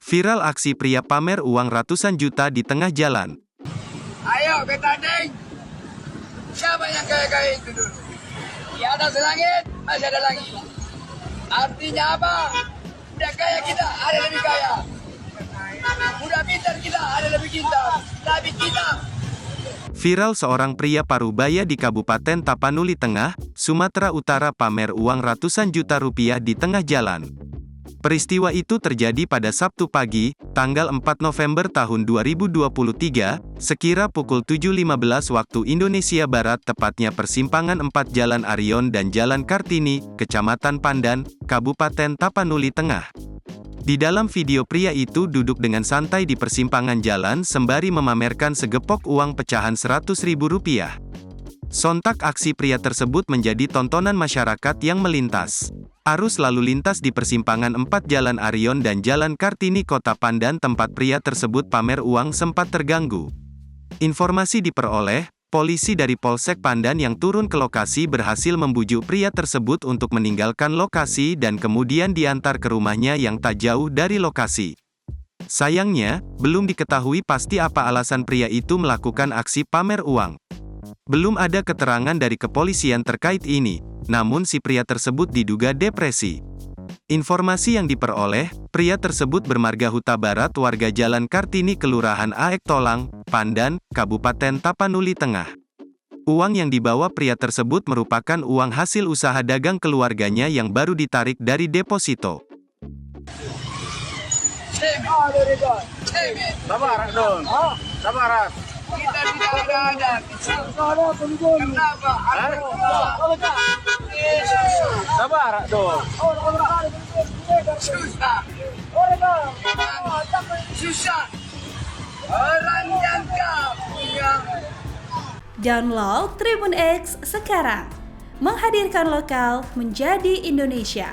Viral aksi pria pamer uang ratusan juta di tengah jalan. Ayo betanding. Siapa yang kaya-kaya itu dulu? Di atas langit masih ada langit. Artinya apa? Udah kaya kita ada lebih kaya. Udah pintar kita ada lebih pintar. Tapi kita. Viral seorang pria parubaya di Kabupaten Tapanuli Tengah, Sumatera Utara pamer uang ratusan juta rupiah di tengah jalan. Peristiwa itu terjadi pada Sabtu pagi, tanggal 4 November tahun 2023, sekira pukul 7.15 waktu Indonesia Barat, tepatnya persimpangan 4 Jalan Arion dan Jalan Kartini, Kecamatan Pandan, Kabupaten Tapanuli Tengah. Di dalam video, pria itu duduk dengan santai di persimpangan jalan sembari memamerkan segepok uang pecahan Rp100.000. Sontak aksi pria tersebut menjadi tontonan masyarakat yang melintas. Arus lalu lintas di persimpangan 4 Jalan Arion dan Jalan Kartini Kota Pandan tempat pria tersebut pamer uang sempat terganggu. Informasi diperoleh, polisi dari Polsek Pandan yang turun ke lokasi berhasil membujuk pria tersebut untuk meninggalkan lokasi dan kemudian diantar ke rumahnya yang tak jauh dari lokasi. Sayangnya, belum diketahui pasti apa alasan pria itu melakukan aksi pamer uang. Belum ada keterangan dari kepolisian terkait ini, namun si pria tersebut diduga depresi. Informasi yang diperoleh, pria tersebut bermarga Huta Barat, warga Jalan Kartini, Kelurahan Aek Tolang, Pandan, Kabupaten Tapanuli Tengah. Uang yang dibawa pria tersebut merupakan uang hasil usaha dagang keluarganya yang baru ditarik dari deposito. Sabar dong. Sabar. Kita tidak ada. Kenapa? Sabar dong. Susah. Orang yang gak punya. Download Tribun X sekarang. Menghadirkan lokal menjadi Indonesia.